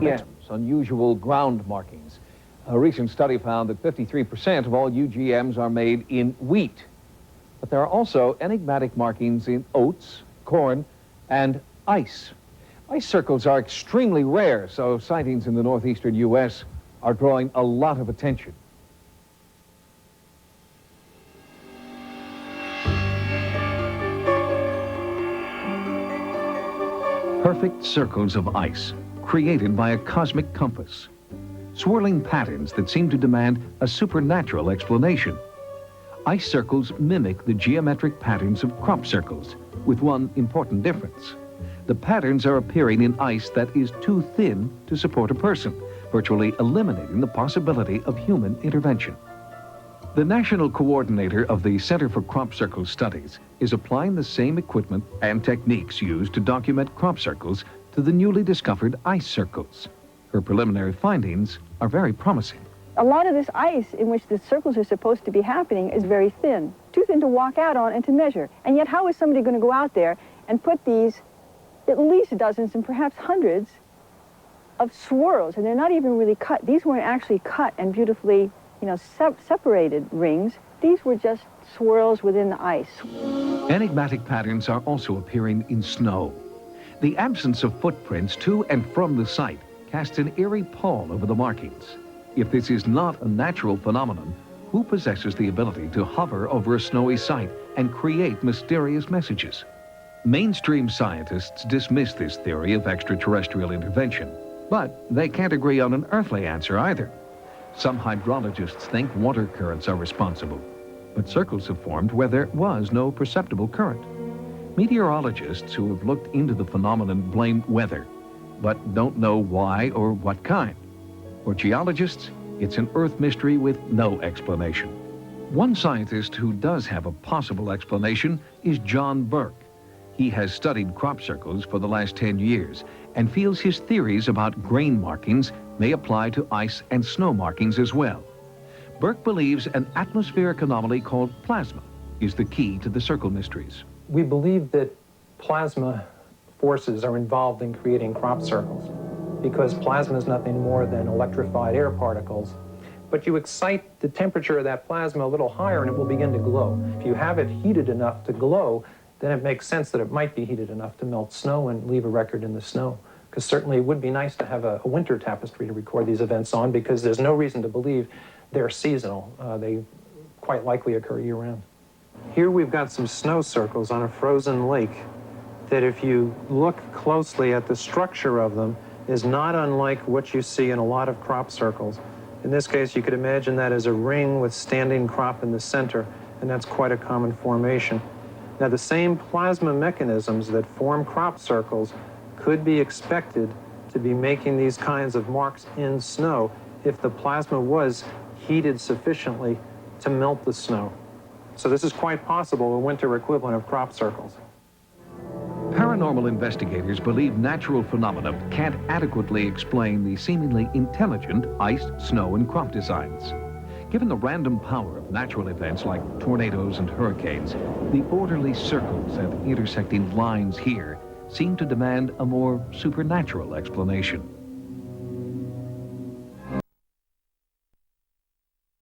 Yes, unusual ground markings. A recent study found that 53% of all UGMs are made in wheat. But there are also enigmatic markings in oats, corn, and ice. Ice circles are extremely rare, so sightings in the northeastern U.S. are drawing a lot of attention. Perfect circles of ice, created by a cosmic compass. Swirling patterns that seem to demand a supernatural explanation. Ice circles mimic the geometric patterns of crop circles, with one important difference. The patterns are appearing in ice that is too thin to support a person, virtually eliminating the possibility of human intervention. The national coordinator of the Center for Crop Circle Studies is applying the same equipment and techniques used to document crop circles to the newly discovered ice circles. Her preliminary findings are very promising. A lot of this ice in which the circles are supposed to be happening is very thin, too thin to walk out on and to measure. And yet how is somebody going to go out there and put these at least dozens and perhaps hundreds of swirls, and they're not even really cut. These weren't actually cut and beautifully, separated rings. These were just swirls within the ice. Enigmatic patterns are also appearing in snow. The absence of footprints to and from the site casts an eerie pall over the markings. If this is not a natural phenomenon, who possesses the ability to hover over a snowy site and create mysterious messages? Mainstream scientists dismiss this theory of extraterrestrial intervention, but they can't agree on an earthly answer either. Some hydrologists think water currents are responsible, but circles have formed where there was no perceptible current. Meteorologists who have looked into the phenomenon blame weather, but don't know why or what kind. For geologists, it's an Earth mystery with no explanation. One scientist who does have a possible explanation is John Burke. He has studied crop circles for the last 10 years and feels his theories about grain markings may apply to ice and snow markings as well. Burke believes an atmospheric anomaly called plasma is the key to the circle mysteries. We believe that plasma forces are involved in creating crop circles because plasma is nothing more than electrified air particles. But you excite the temperature of that plasma a little higher and it will begin to glow. If you have it heated enough to glow, then it makes sense that it might be heated enough to melt snow and leave a record in the snow. Because certainly it would be nice to have a winter tapestry to record these events on, because there's no reason to believe they're seasonal. They quite likely occur year-round. Here we've got some snow circles on a frozen lake that, if you look closely at the structure of them, is not unlike what you see in a lot of crop circles. In this case, you could imagine that as a ring with standing crop in the center, and that's quite a common formation. Now, the same plasma mechanisms that form crop circles could be expected to be making these kinds of marks in snow if the plasma was heated sufficiently to melt the snow. So this is quite possible, a winter equivalent of crop circles. Paranormal investigators believe natural phenomena can't adequately explain the seemingly intelligent ice, snow, and crop designs. Given the random power of natural events like tornadoes and hurricanes, the orderly circles and intersecting lines here seem to demand a more supernatural explanation.